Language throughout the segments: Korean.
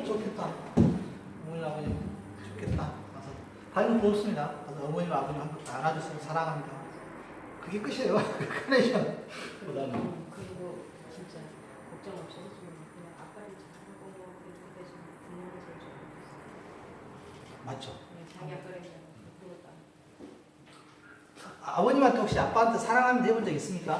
좋겠다. 어머니 아버님 좋겠다. 가서 다른 거 없습니다. 가서 어머님 아버님 한번 안아주세요. 사랑합니다. 그게 끝이에요. 카네이션. 그리고 진짜 걱정 없이 해주면 그냥 아빠를 잘하고 이렇게 되시면 부모가 제일 좋아요. 맞죠? 자기 아빠를 그것도 아버님한테 혹시 아빠한테 사랑합니다 해본 적 있습니까?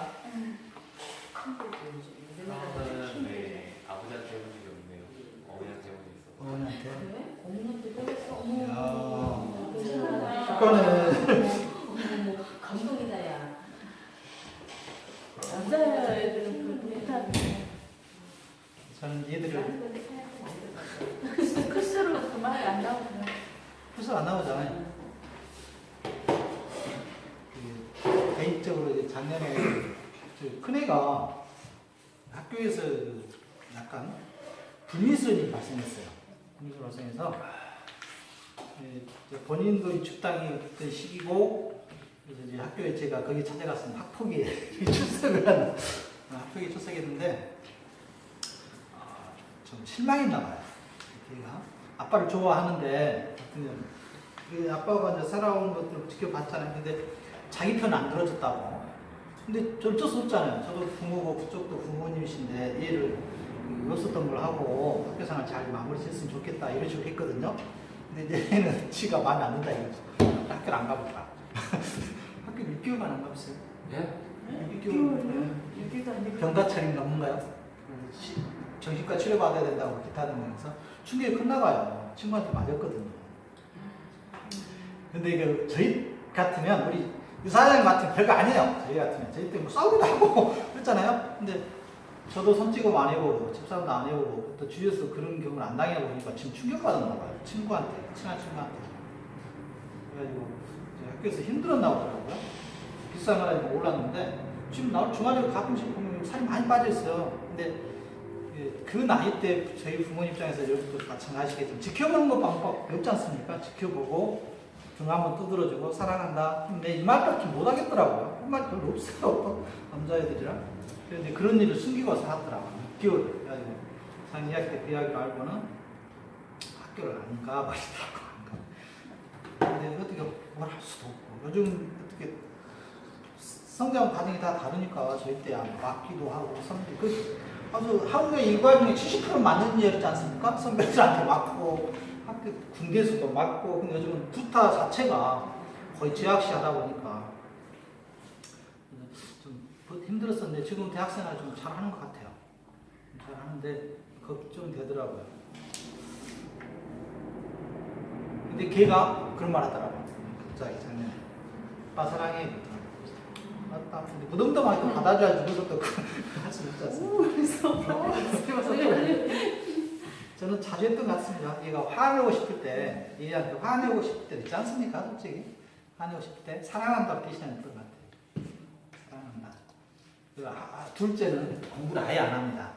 네, 아버지한테 해본 적이 없네요. 어머니한테 해본 적이 있어. 어머니한테. 그래? 어머니한테 그랬어? 이야. 어머. 그거는 감동이다 야. 남자애들은 그렇게 못하는데. 저는 얘들을 나는 근데 하얗게 만들었어. 클수록 그 말이 안 나오구나. 풀서 안 나오잖아요. 개인적으로 이제 작년에 큰애가 학교에서 약간 불미스러움이 발생했어요. 불미스러움이 발생해서 이제 본인도 입주당이 어떤 시기고 그래서 이제 학교에 제가 거기 찾아갔으면 학폭에 출석을 한 학폭에 출석했는데 좀 실망했나 봐요. 걔가 아빠를 좋아하는데 그 아빠가 이제 살아온 것들을 지켜봤잖아요. 근데 자기 편 안 들어줬다고. 근데 어쩔 수 없잖아요. 저도 부모고 그쪽도 부모님이신데 얘를 없었던 걸 하고 학교 생활 잘 마무리 지었으면 좋겠다 이런 식으로 했거든요. 근데 이제 얘는 지가 마음에 안 든다 이거죠. 학교를 안 가볼까. 학교 6개월만 안 가봤어요. 예? 6개월. 6개월도 안 되고. 병가차림 넘는가요? 정신과 치료받아야 된다고 기타 등등해서 충격이 끝나가요. 친구한테 맞았거든요. 근데 이게 저희 같으면 우리 유사장님 같으면 별거 아니에요. 저희 같으면 저희 때 뭐 싸우기도 하고 그랬잖아요. 근데 저도 손찌검 안 해보고 집사람도 안 해보고 또 주위에서 그런 경험을 안 당해보니까 지금 충격받았나 봐요. 친구한테 친한 친구한테. 그래가지고 학교에서 힘들었나 보더라고요. 비싼 거라니 몰랐는데 지금 나 주말에 가끔씩 보면 살이 많이 빠져있어요. 근데 그 나이 때 저희 부모님 입장에서 여러분도 마찬가지겠지만 지켜보는 것 방법 없지 않습니까? 지켜보고 등 한번 두드려주고 사랑한다. 근데 이 말밖에 못 하겠더라고요. 한 말 별로 없어요. 남자애들이랑. 그런데 그런 일을 숨기고 살았더라고요. 6개월. 그래가지고 상 이야기 때 그 이야기를 알고는 학교를 안 가버리더라고요. 근데 어떻게 뭘 할 수도 없고 요즘 어떻게 성장 과정이 다 다르니까 저희 때 맞기도 하고 선배 아주 하루에 일과 중에 70% 맞는 일 있지 않습니까? 선배들한테 맞고 학교 군대에서도 맞고 근데 요즘은 구타 자체가 거의 제약시 하다 보니까 좀 힘들었었는데 지금 대학생활 좀 잘하는 것 같아요. 잘하는데 걱정이 되더라고요. 근데 걔가 그런 말 하더라고요. 갑자기 작년에 아빠 사랑해. 맞다. 근데 무덤덤하게 받아줘야지 누구서 또 할 수 있지 않습니까? 저는 자주 했던 것 같습니다. 얘가 화내고 싶을 때, 얘한테 화내고 싶을 때 있지 않습니까? 솔직히. 화내고 싶을 때 사랑한다고 대신하는 것 같아요. 사랑한다. 그리고 둘째는 공부를 아예 안 합니다.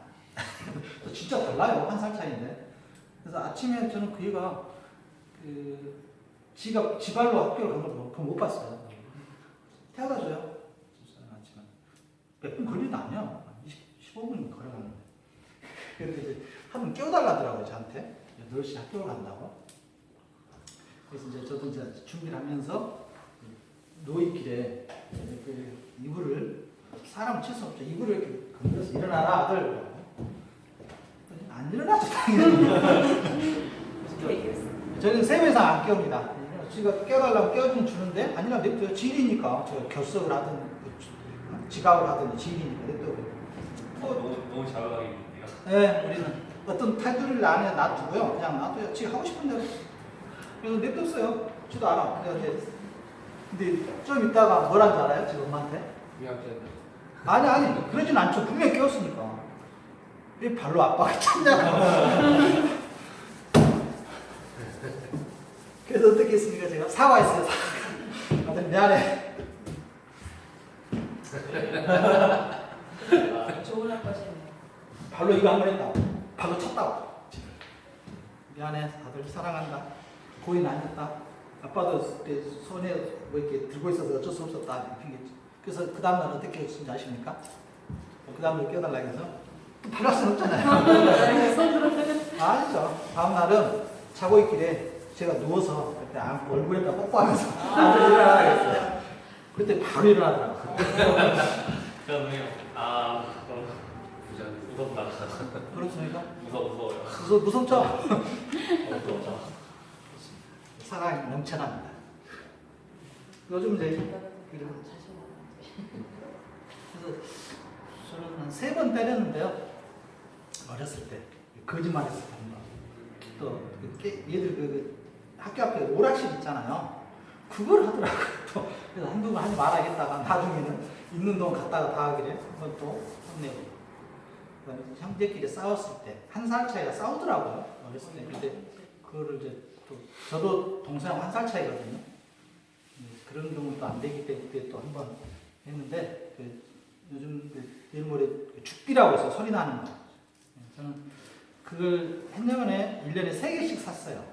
진짜 달라요. 1살 차이인데. 그래서 아침에 저는 그 얘가 지가 지발로 학교를 간 걸 못 봤어요. 태워다 줘요. 몇 분 걸리도 아니야. 15분 걸어가는데. 그런데 이제 한 번 깨워달라더라고요, 저한테. 8시 학교를 간다고. 그래서 이제 저도 이제 준비를 하면서 노이길에 이불을, 사람은 칠 수 없죠. 이불을 이렇게 건드려서 일어나라, 아들. 안 일어나죠, 당연히. 저는 3명 이상 안 깨웁니다. 지가 깨워달라고 깨워주면 주는데, 아니라 냅둬요. 지일이니까. 저 결석을 하든, 지각을 하든, 지일이니까 냅둬요. 너무 자극적이네요. 네, 우리는 어떤 테두리를 안에 놔두고요. 그냥 놔둬요. 지가 하고 싶은 대로. 그래서 냅뒀어요. 저도 알아. 근데 좀 이따가 뭐라는 줄 알아요? 지금 엄마한테? 아니, 그러진 않죠. 분명히 깨웠으니까. 왜 발로 아빠가 찼냐고. 그래서 어떻게 했습니까? 제가 사과했어요. 아들 미안해. 좋은 아빠시네. 발로 이거 한 번 했다고. 발로 쳤다고. 미안해. 아들 사랑한다. 고인 아니었다. 아빠도 그때 손에 뭐 이렇게 들고 있어서 어쩔 수 없었다. 그래서 그 다음날 어떻게 했는지 아십니까? 그 다음날 깨워달라고 해서 또 발할 수는 없잖아요. 아니죠. 다음날은 자고 있길래 제가 누워서 그때 얼굴에다 뽀뽀하면서 나한테 일어나라 그랬어요. 그때 바로 일어나더라고요. 그러네요. 아, 무섭다. 그렇습니까? 무서워요. 무섭죠? 무서워. 사랑이 넘쳐납니다. 요즘 이제 그래서 저는 한 3번 때렸는데요. 어렸을 때 거짓말했을 때 한 번. 또 얘들 학교 앞에 오락실 있잖아요. 그걸 하더라고요. 또 그래서 한두 번 하지 말아야겠다가 나중에는 있는 돈 갔다가 다 하길래 한번 또 혼내고. 그다음에 형제끼리 싸웠을 때 1살 차이가 싸우더라고요. 어렸을 때. 근데 그거를 이제 또 저도 동생 1살 차이거든요. 그런 경우도 안 되기 때문에 그때 또 한 번 했는데 요즘 내일 모레 죽비라고 해서 소리 나는 거. 저는 그걸 해년에 1년에 3개씩 샀어요.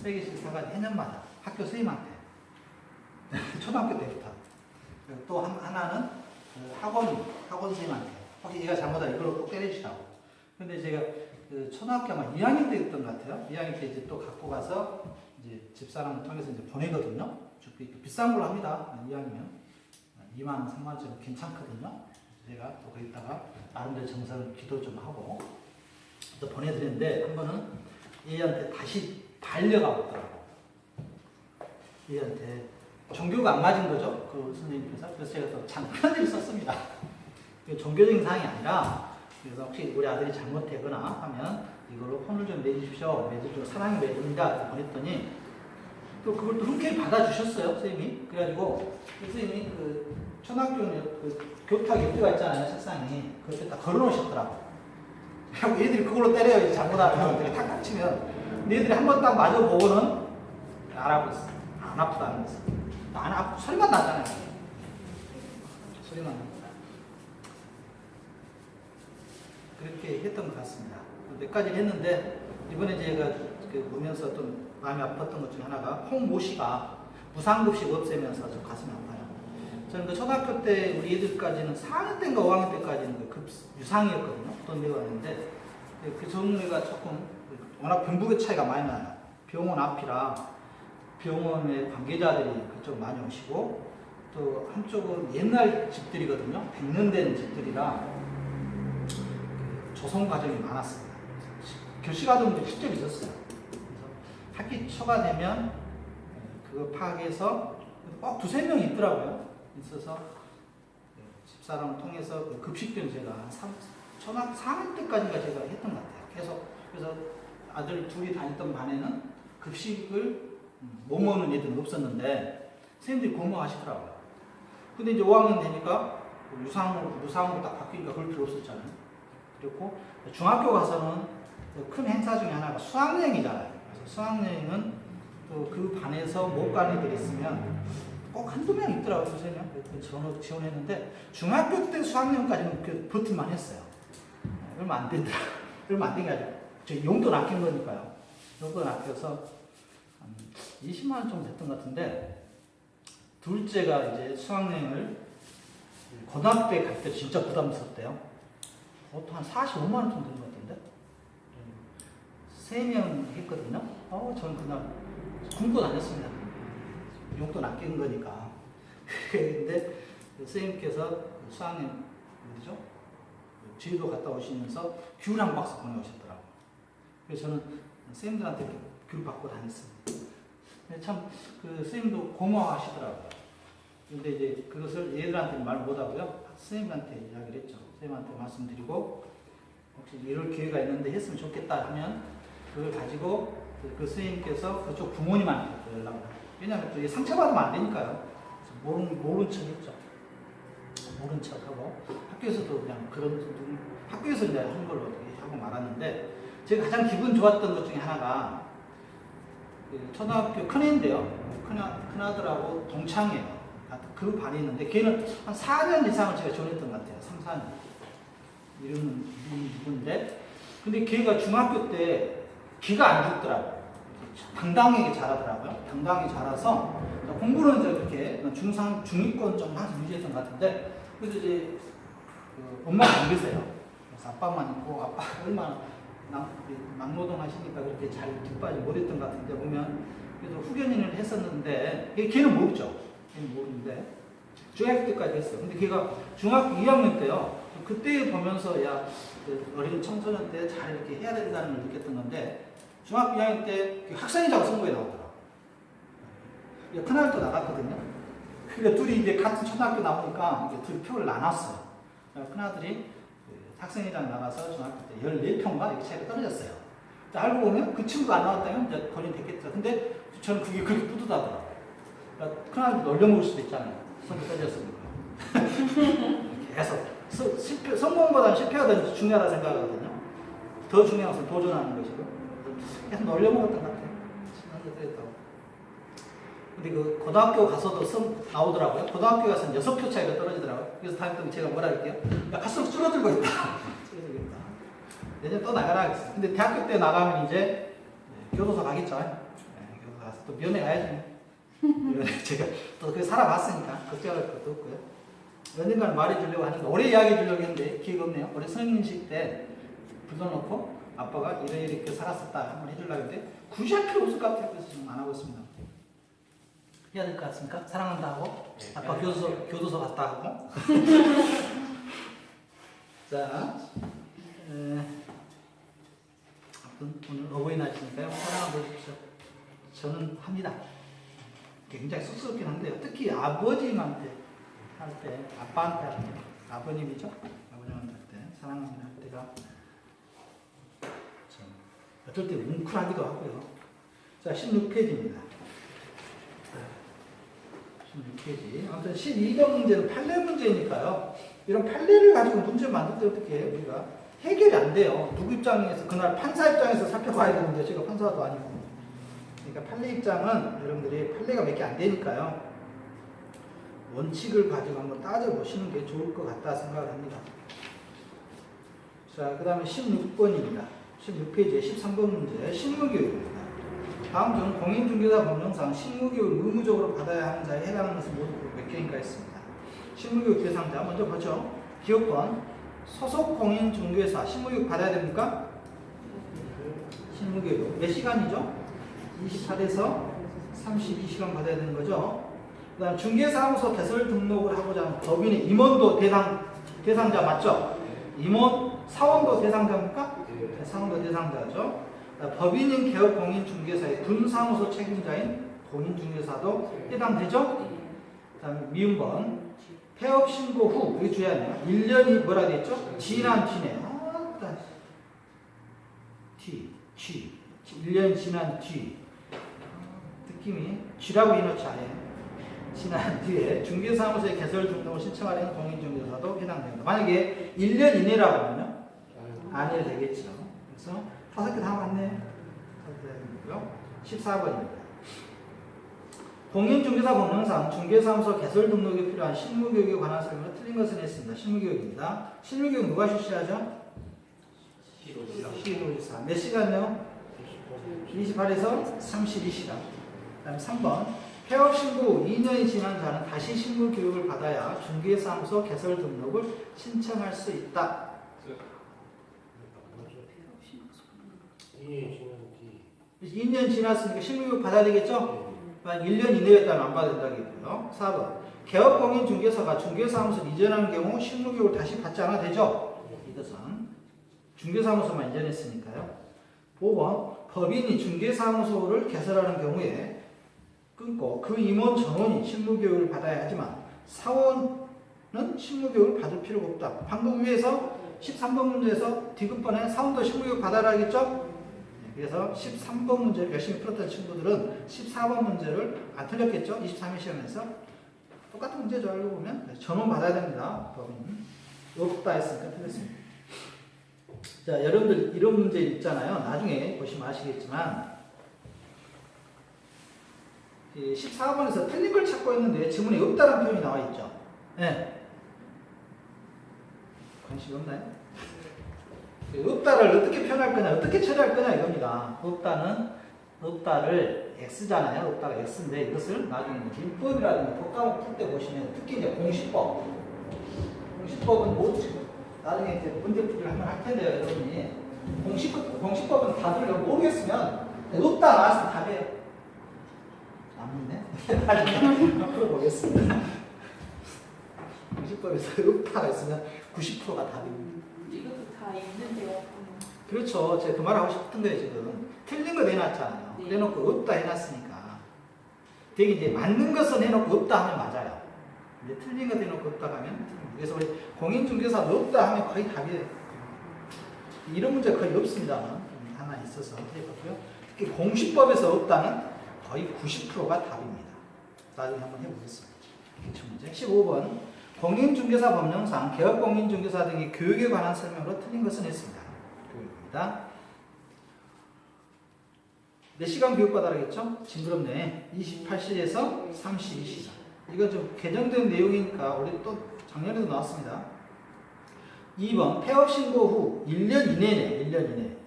3개씩 사가지고 해년마다 학교 선생님한테 초등학교 때부터. 또 하나는 학원 선생님한테 혹시 얘가 잘못하면 이걸 꼭 때려주라고. 근데 제가 초등학교 아마 2학년 때였던 것 같아요. 2학년 때 이제 또 갖고 가서 이제 집사람을 통해서 이제 보내거든요. 비싼 걸로 합니다. 2학년 2만 3만 원짜리 괜찮거든요. 제가 또 거기다가 나름대로 정성을 기도 좀 하고 또 보내드렸는데 한 번은 얘한테 다시 반려가 왔더라고. 얘한테 종교가 안 맞은 거죠. 그 선생님께서. 그래서 제가 또 장편지를 썼습니다. 종교적인 사항이 아니라 그래서 혹시 우리 아들이 잘못되거나 하면 이걸로 혼을 좀 내주십시오. 매주 좀 사랑이 맺습니다. 보냈더니 또 그걸 또 흔쾌히 받아주셨어요. 선생님이. 그래가지고 선생님이 그 초등학교는 그 교탁 옆에가 있잖아요. 책상이. 그때 딱 걸어놓으셨더라고. 하고 얘들이 그걸로 때려요. 이제 잘못하면 되게 탁탁 치면. 근데 얘들이 한 번 딱 맞아보고는 알아보겠어. 안 아프다는 거지. 안 아프, 소리만 나잖아요. 소리만 나요. 그렇게 했던 것 같습니다. 몇 가지를 했는데 이번에 제가 보면서 좀 마음이 아팠던 것 중에 하나가 홍모 씨가 무상급식 없애면서 좀 가슴이 아파요. 저는 그 초등학교 때 우리 애들까지는 4학년 때인가 5학년 때까지는 그 유상이었거든요. 돈 내고 왔는데 그 종류가 조금 워낙 병북의 차이가 많이 나요. 병원 앞이라 병원의 관계자들이 그쪽 많이 오시고 또 한쪽은 옛날 집들이거든요. 100년 된 집들이라 조성 과정이 많았습니다. 교시 과정도 실제로 있었어요. 그래서 학기 초가 되면 그거 파악해서 꼭 2-3명 있더라고요. 있어서 집사람을 통해서 그 급식비는 제가 한 초등학교 4학년 때까지가 제가 했던 것 같아요. 계속. 그래서 아들 둘이 다녔던 반에는 급식을 못 먹는 애들은 없었는데 선생님들이 고마워하시더라고요. 근데 이제 5학년 되니까 무상으로 딱 바뀌니까 그럴 필요 없었잖아요. 그리고 중학교 가서는 큰 행사 중에 하나가 수학여행이잖아요. 그래서 수학여행은 또 그 반에서 못 가는 애들이 있으면 꼭 한두 명 있더라고요. 선생님. 지원했는데 중학교 때 수학여행까지는 버틸만 했어요. 얼마 안 되더라고요. 얼마 안 된 게 아니라 저 용돈 아낀 거니까요. 용돈 아껴서 한 20만 원 정도 됐던 것 같은데 둘째가 이제 수학여행을 고등학교 때 갈 때 진짜 부담스럽대요. 보통 한 45만 원 정도 되는 것 같은데 3명 했거든요. 저는 그날 굶고 다녔습니다. 용돈 아끼는 거니까. 근데 선생님께서 수학여행 어디죠? 제주도 갔다 오시면서 귤 한 박스 보내오셨더라고요. 그래서 저는 선생님들한테 이렇게 귤 받고 다녔습니다. 참 그 선생님도 고마워하시더라고요. 근데 이제 그것을 얘들한테는 말 못하고요. 선생님한테 이야기를 했죠. 선생님한테 말씀드리고 혹시 이럴 기회가 있는데 했으면 좋겠다 하면 그걸 가지고 그 선생님께서 그쪽 부모님한테 연락을 하고 왜냐하면 또 이게 상처받으면 안 되니까요. 모른 척 했죠. 모른 척하고 학교에서도 그냥 학교에서 이제 한 걸로 하고 말았는데 제가 가장 기분 좋았던 것 중에 하나가 초등학교 큰애인데요. 큰아들하고 동창이에요. 그 반이 있는데 걔는 한 4년 이상을 제가 지원했던 것 같아요. 3, 4년. 이름은 누군데 근데 걔가 중학교 때 기가 안 죽더라고요. 당당하게 잘하더라고요. 당당하게 잘해서 공부는 이렇게 중위권 좀 항상 유지했던 것 같은데 그래서 이제 엄마가 안 계세요. 그래서 아빠만 있고 아빠가 얼마나 막노동 하시니까 그렇게 잘 뒷받이 못했던 것 같은데 보면 그래도 후견인을 했었는데 걔는 모르죠. 걔는 모르는데 중학교 때까지 했어요. 근데 걔가 중학교 2학년 때요. 그때 보면서 그 어린 청소년 때 잘 이렇게 해야 된다는 걸 느꼈던 건데 중학교 2학년 때 학생회장 선거에 나오더라고요. 큰아들도 나갔거든요. 그러니까 둘이 이제 같은 초등학교 나오니까 이제 둘이 표를 나눴어요. 큰아들이 학생회장 나가서 중학교 때 14표인가 이렇게 차이가 떨어졌어요. 알고 보면 그 친구가 안 나왔다면 이제 본인 됐겠죠. 근데 저는 그게 그렇게 뿌듯하더라고요. 그러니까 큰아들도 놀려먹을 수도 있잖아요. 선거 떨어졌으니까. 계속 성공보다는 실패가 더 중요하다 생각하거든요. 더 중요한 것은 도전하는 것이고. 계속 놀려먹었던 것 같아요. 신난다 떨어졌다고. 근데 그 고등학교 가서도 나오더라고요. 고등학교 가서는 6표 차이가 떨어지더라고요. 그래서 다음에 제가 뭐라 할게요? 야, 갈수록 줄어들고 있다. 줄어들고 있다. 내년 또 나가라 했어요. 근데 대학교 때 나가면 이제 교도소 가겠죠. 교도소 가서 또 면회 가야지. 제가 또 그 살아봤으니까 걱정할 것도 없고요. 언젠가는 말해주려고 하는데 올해 이야기해주려고 했는데 기회가 없네요. 올해 성인식 때 불러놓고 아빠가 이렇게 살았었다 한번 해주려고 했는데 굳이 할 필요 없을 것 같아요. 그래서 지금 안 하고 있습니다. 해야 될 것 같습니까? 사랑한다 하고 아빠 교도소 갔다 하고 자 오늘 어버이날이니까요. 사랑하고 보십시오. 저는 합니다. 굉장히 쑥스럽긴 한데요. 특히 아버님한테 할 때, 아빠한테 할 때, 아버님이죠? 아버님한테 할 때, 사랑합니다 할 때가 좀 어떨 때 뭉클하기도 하고요. 자, 16페이지입니다. 16페이지. 아무튼 12번 문제는 판례 문제니까요. 이런 판례를 가지고 문제를 만들 때 어떻게 해요? 우리가 해결이 안 돼요. 누구 입장에서, 그날 판사 입장에서 살펴봐야 되는데, 제가 판사도 아니고. 그러니까 판례 입장은 여러분들이 판례가 몇 개 안 되니까요. 원칙을 가지고 한번 따져보시는 게 좋을 것 같다 생각을 합니다. 자, 그 다음에 16번입니다. 16페이지에 13번 문제, 실무교육입니다. 다음 중 공인중개사 법령상 실무교육을 의무적으로 받아야 하는 자에 해당하는 것은 모두 몇 개인가 있습니다. 실무교육 대상자 먼저 보죠. 기업권, 소속 공인중개사 실무교육 받아야 됩니까? 실무교육 몇 시간이죠? 28에서 32시간 받아야 되는 거죠. 그 다음 중개사무소 개설 등록을 하고자 하는 법인의 임원도 대상자 맞죠? 임원, 사원도 대상자입니까? 네, 사원도 대상자죠. 법인인 개업 공인중개사의 군사무소 책임자인 공인중개사도 해당되죠? 그 다음에 미음번 폐업 신고 후, 이게 주의하네요. 1년이 뭐라 되겠죠? 지난 뒤네. 뒤. 1년 지난 뒤. 느낌이 쥐라고 이놓지 않아요. 지난 뒤에 중개사무소에 개설 등록을 신청하려는 공인중개사도 해당됩니다. 만약에 1년 이내라고 하면요? 안 해도 되겠죠. 그래서 5개 다 맞네. 14번입니다. 공인중개사 법령상 중개사무소 개설 등록에 필요한 실무교육에 관한 설명을 틀린 것은 했습니다. 실무교육입니다. 실무교육 누가 실시하죠? 시도지사. 몇 시간요? 28에서 32시간. 그 다음에 3번. 폐업 신고 후 2년이 지난 자는 다시 실무 교육을 받아야 중개사무소 개설 등록을 신청할 수 있다. 2년 지났으니까 실무 교육 받아야 되겠죠? 1년 이내였다면 안 받아야 된다겠고요. 4번. 개업 공인 중개사가 중개사무소를 이전하는 경우 실무 교육을 다시 받지 않아도 되죠? 이것은 중개사무소만 이전했으니까요. 5번. 법인이 중개사무소를 개설하는 경우에 끊고 그 임원 전원이 실무교육을 받아야 하지만 사원은 실무교육을 받을 필요가 없다. 방금 위에서 13번 문제에서 디귿번에 사원도 실무교육 받아라 하겠죠? 그래서 13번 문제를 열심히 풀었던 친구들은 14번 문제를 안 틀렸겠죠? 23회 시험에서 똑같은 문제죠. 알고 보면 전원 받아야 됩니다. 법인 없다 했으니까 틀렸습니다. 자, 여러분들 이런 문제 있잖아요. 나중에 보시면 아시겠지만 14번에서 틀린 걸 찾고 있는데 지문에 없다는 표현이 나와 있죠. 네. 관심 없나요? 없다를 어떻게 표현할 거냐, 어떻게 처리할 거냐 이겁니다. 없다를 X잖아요. 없다가 X인데 이것을 나중에 민법이라든가 법과목 풀 때 보시면 특히 이제 공시법은 뭐 나중에 이제 문제풀이를 한번 할 텐데요, 여러분이 공시법은 다들 이거 모르겠으면 높다 나왔으면 답이에요. 안 묻네. 앞으로 보겠습니다. 공시법에서 높다가 있으면 90%가 답입니다. 이것도 다 있는데요. 그렇죠. 제가 그 말 하고 싶은 거예요, 지금. 틀린 거 내놨잖아요. 네. 내놓고 없다 해놨으니까. 되게 이제 맞는 것을 내놓고 없다 하면 맞아요. 이제 틀린 거 내놓고 없다 하면 틀린. 그래서 우리 공인중개사도 없다 하면 거의 답이에요. 이런 문제 거의 없습니다만 하나 있어서 해봤고요. 특히 공시법에서 없다는 거의 90%가 답입니다. 나중에 한번 해보겠습니다. 기출문제 15번 공인중개사 법령상 개업공인중개사 등의 교육에 관한 설명으로 틀린 것은 했습니다. 교육입니다. 몇 시간 교육받아라겠죠? 징그럽네. 28시에서 32시간. 이거 좀 개정된 내용이니까 우리 또 작년에도 나왔습니다. 2번 폐업 신고 후 1년 이내네.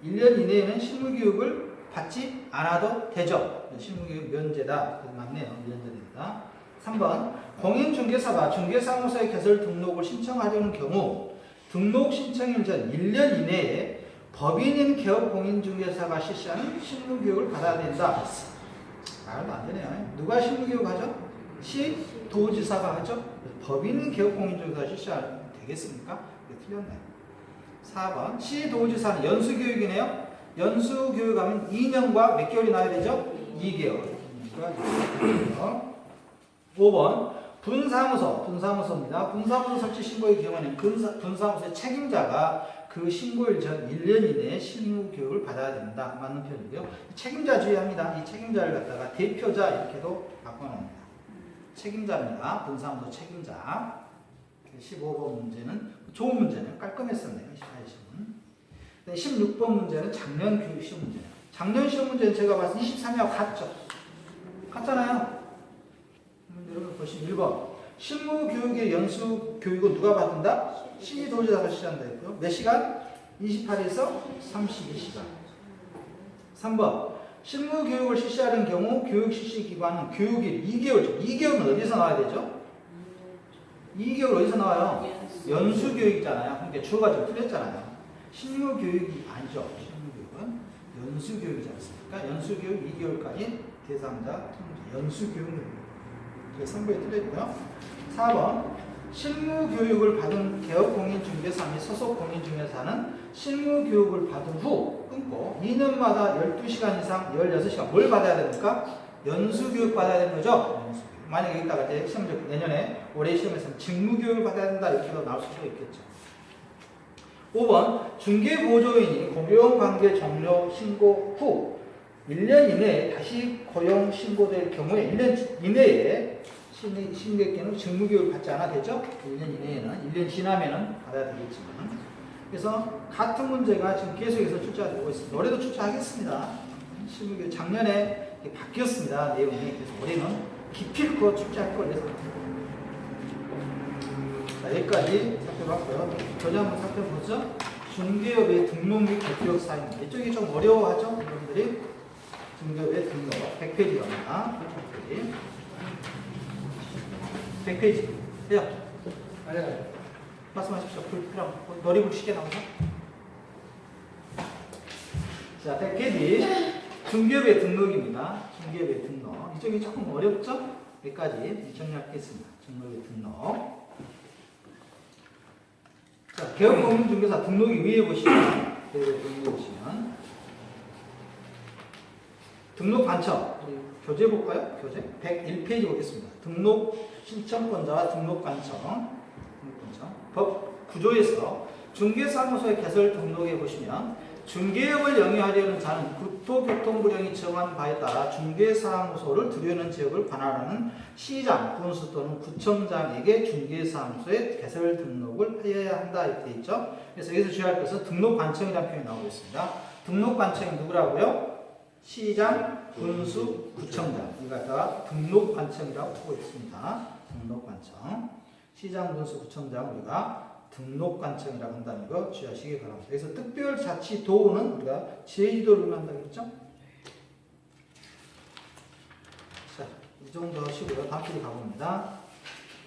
1년 이내에는 실무교육을 받지 않아도 되죠. 실무교육 면제다. 맞네요. 면제됩니다. 3번 공인중개사가 중개사무소의 개설 등록을 신청하려는 경우 등록 신청일 전 1년 이내에 법인인 개업공인중개사가 실시하는 실무교육을 받아야 된다. 말도 안 되네요. 누가 실무교육 하죠? 시도지사가 하죠? 법인인 개업공인중개사가 실시하면 되겠습니까? 이게 틀렸네요. 4번 시도지사는 연수교육이네요. 연수교육하면 2년과 몇 개월이 나야 되죠? 2개월. 5번 분사무소입니다. 분사무소 설치 신고의 경우에는 분사무소의 책임자가 그 신고일 전 1년 이내에 실무교육을 받아야 된다. 맞는 표현이고요. 책임자 주의합니다. 이 책임자를 갖다가 대표자 이렇게도 바꿔놓습니다. 책임자입니다. 분사무소 책임자. 15번 문제는 좋은 문제네요. 깔끔했었네요. 18번. 16번 문제는 작년 교육 시험 문제예요. 작년 시험 문제는 제가 봤을 때 23년 같죠? 같잖아요. 여러분 보시면 1번 실무교육의 연수교육은 누가 받는다? 시도지사가 실시한다 했고요. 몇 시간? 28에서 32시간. 3번 실무교육을 실시하는 경우 교육 실시 기간은 교육일 2개월죠. 2개월은 어디서 나와야 되죠? 2개월 어디서 나와요? 연수교육이잖아요. 그러니까 주어가 좀 틀렸잖아요. 실무교육이 아니죠. 실무교육은 연수교육이지 않습니까? 연수교육 2개월까지 대상자 통제. 연수교육은 3번이 틀렸고요. 4번 실무교육을 받은 개업공인중개사 및 소속공인중개사는 실무교육을 받은 후 끊고 2년마다 12시간 이상 16시간 뭘 받아야 됩니까? 연수교육 받아야 되는 거죠? 연수교육. 만약에 여기다가 이제 시험적 내년에 올해 시험에서는 직무교육을 받아야 된다 이렇게도 나올 수도 있겠죠. 5번 중개보조인이 고용관계 종료 신고 후 1년 이내에 다시 고용 신고될 경우에 1년 이내에 신객계는 직무교육을 받지 않아도 되죠? 1년 이내에는 1년 지나면은 받아야 되겠지만 그래서 같은 문제가 지금 계속해서 출제되고 있습니다. 올해도 출제하겠습니다. 실무교육 작년에 바뀌었습니다. 내용이. 그래서 올해는 기필코 출제할 걸 해서 자, 여기까지 살펴봤고요. 전에 한번 살펴보죠. 중개업의 등록 및 대표역 사입니다. 이쪽이 좀 어려워하죠? 여러분들이 중개업의 등록 100페이지 갑니다. 100페이지 돼요? 네. 말씀하십시오. 불필요한 놀이 붙이게 나오죠? 자, 100페이지 중개업의 등록입니다. 중개업의 등록. 이쪽이 조금 어렵죠? 여기까지 정리하겠습니다. 중개업의 등록. 자, 개업공인중개사 등록이 위에 보시면, 등록 관청. 우리 교재 볼까요? 교재 101페이지 보겠습니다. 등록 신청권자와 등록 관청. 법 구조에서 중개사무소의 개설 등록에 보시면 중개업을 영위하려는 자는 국토교통부령이 정한 바에 따라 중개사무소를 두려는 지역을 관할하는 시장, 군수 또는 구청장에게 중개사무소의 개설 등록을 해야 한다 이렇게 되어 있죠. 그래서 여기서 주의할 것은 등록관청이라는 표현이 나오고 있습니다. 등록관청이 누구라고요? 시장, 군수, 구청장. 이거 갖다가 등록관청이라고 하고 있습니다. 등록관청. 시장, 군수, 구청장 우리가 등록관청이라고 한다는 거 주의하시기 바랍니다. 그래서 특별자치도는 우리가 제주도를 한다고 했죠? 자, 이 정도 하시고요. 다음 페이지 가봅니다.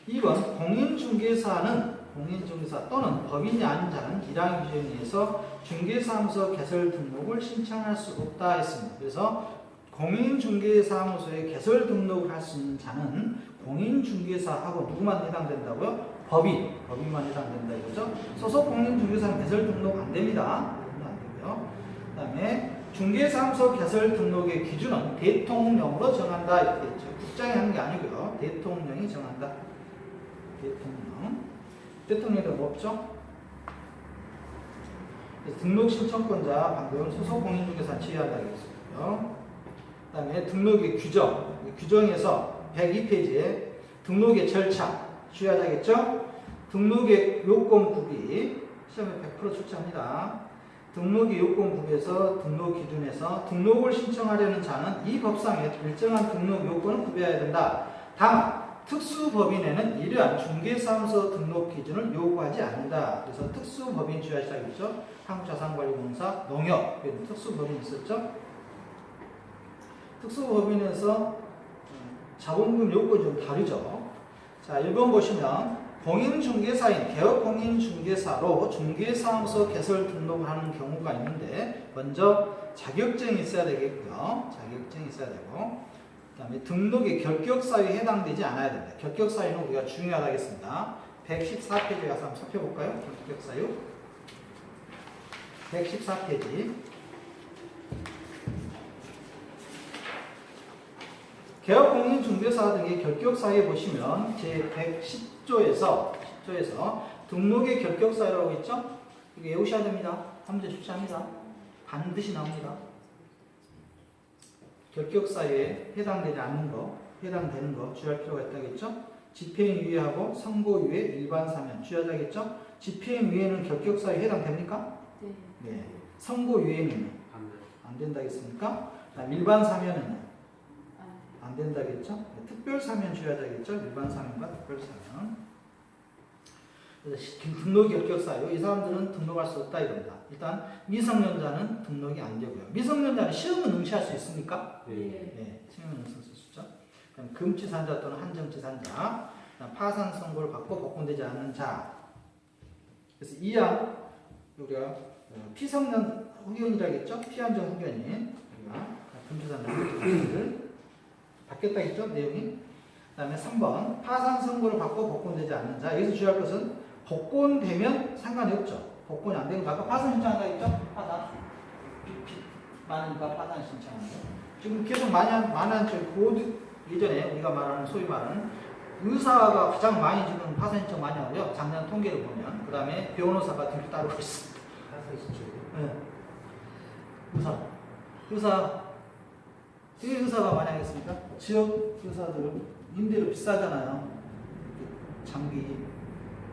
2번 공인중개사는 공인중개사 또는 법인이 아닌 자는 이러한 규정에 의해서 중개사무소 개설 등록을 신청할 수 없다 했습니다. 그래서 공인중개사무소에 개설 등록을 할 수 있는 자는 공인중개사하고 누구만 해당된다고요? 법인만 해당된다 이거죠. 소속 공인중개사는 개설 등록 안 됩니다. 안 되고요. 그 다음에 중개사무소 개설 등록의 기준은 대통령으로 정한다 이렇게 했죠. 국장이 하는 게 아니고요. 대통령이 정한다. 대통령이 뭐 없죠? 등록 신청권자 방금 소속 공인중개사 지휘한다 이랬었고요. 그 다음에 등록의 규정에서 102페이지에 등록의 절차 주의하자겠죠? 등록의 요건 구비 시험에 100% 출제합니다. 등록의 요건 구비에서 등록 기준에서 등록을 신청하려는 자는 이 법상의 일정한 등록 요건을 구비해야 된다. 다만 특수법인에는 이러한 중개사무소 등록 기준을 요구하지 않는다. 그래서 특수법인 주의하시자겠죠? 한국자산관리공사, 농협 이런 특수법인 있었죠? 특수법인에서 자본금 요건이 좀 다르죠. 자, 1번 보시면 공인중개사인 개업공인중개사로 중개사무소 개설 등록을 하는 경우가 있는데 먼저 자격증이 있어야 되겠고요. 자격증이 있어야 되고 그 다음에 등록의 결격사유에 해당되지 않아야 됩니다. 결격사유는 우리가 중요하다 하겠습니다. 114페이지에 가서 한번 살펴볼까요? 결격사유 114페이지 개업공인중개사 등의 결격사유에 보시면 제110조에서 등록의 결격사유라고 있죠? 이거 외우셔야 됩니다. 3제 출제합니다. 반드시 나옵니다. 결격사유에 해당되지 않는 거, 해당되는 거 주의할 필요가 있다겠죠? 집행유예하고 선고유예, 일반사면 주의하자겠죠? 집행유예는 결격사유에 해당됩니까? 네. 선고유예는 안 된다겠습니까? 일반사면은 안 된다겠죠? 특별사면 주의하자겠죠? 일반사면과 특별사면. 그래서 등록 결격사유, 이 사람들은 등록할 수 없다 이겁니다. 일단 미성년자는 등록이 안 되고요. 미성년자는 시험은 응시할 수 있습니까? 네, 시험은 응시할 수 있죠. 그럼 금치산자 또는 한정치산자, 파산 선고를 받고 복권되지 않는 자. 그래서 이하 우리가 피성년 후견이라겠죠? 피한정 후견인 우리가 금치산자 받겠다 했죠? 내용이. 그 다음에 3번 파산 선고를 받고 복권되지 않는 자. 여기서 주의할 것은 복권되면 상관이 없죠. 복권이 안 되는 거 아까 파산 신청한다 했죠? 파산 빚 많으니까 파산 신청하는 거. 지금 계속 많은 그 예전에 우리가 말하는 소위 말하는 의사가 가장 많이 지금 파산 신청 많이 하고요. 작년 통계를 보면. 그 다음에 변호사가 뒤를 따르고 있습니다. 파산 신청. 네. 의사가 많이 하겠습니까? 지역 의사들 임대료 비싸잖아요. 장비.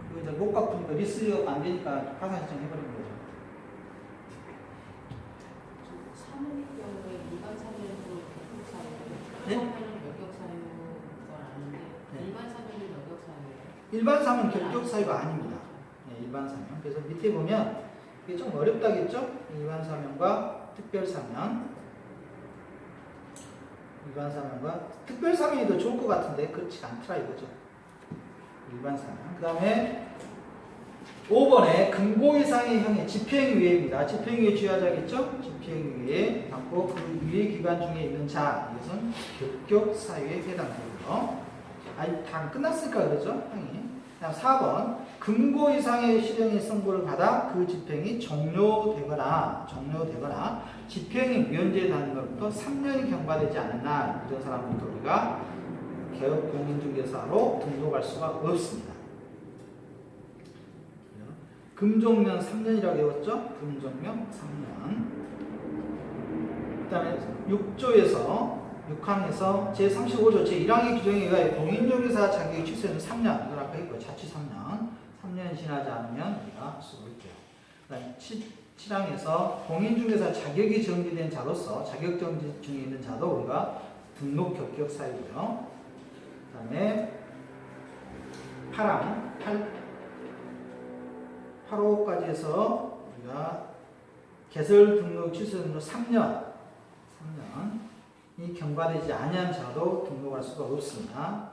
그거 이제 못 갚으니까 리스가 안 되니까 파산 신청 해버리는 거죠. 사무직 경우에 일반 사면으로 결격사유, 네? 사면은 결격사유 그걸 아는데 네. 일반 사면은 결격사유예요. 일반 사면 결격사유가 아닙니다. 네, 일반 사면. 그래서 밑에 보면 이게 좀 어렵다겠죠? 일반 사면과 특별 사면. 일반 사면과 특별 사면이 더 좋을 것 같은데 그렇지 않더라 이거죠. 일반 사면. 그 다음에 5번에 금고 이상의 형의 집행유예입니다. 집행유예 주의하자겠죠? 집행유예 받고 그 유예 기간 중에 있는 자, 이것은 결격사유에 해당되고요. 아니 다 끝났으니까 그러죠, 형이. 다음 4번 금고 이상의 실형의 선고를 받아 그 집행이 종료되거나 집행이 무연제되는 것부터 3년이 경과되지 않은 날 이런 사람들도 우리가 개업공인중개사로 등록할 수가 없습니다. 금종면 3년이라고 배웠죠? 금종면 3년. 그 다음에 6항에서 제35조 제1항의 규정에 의하여 공인중개사 자격의 취소는 3년. 이걸 아까 했고요. 자취 3년. 3년 지나지 않으면 우리가 할 수가 있고요. 그 다음에 7항에서 공인중개사 자격이 정지된 자로서 자격정지 중에 있는 자도 우리가 등록 결격 사유고요. 그 다음에 8호까지 해서 우리가 개설 등록 취소는 3년이 경과되지 아니한 자도 등록할 수가 없습니다.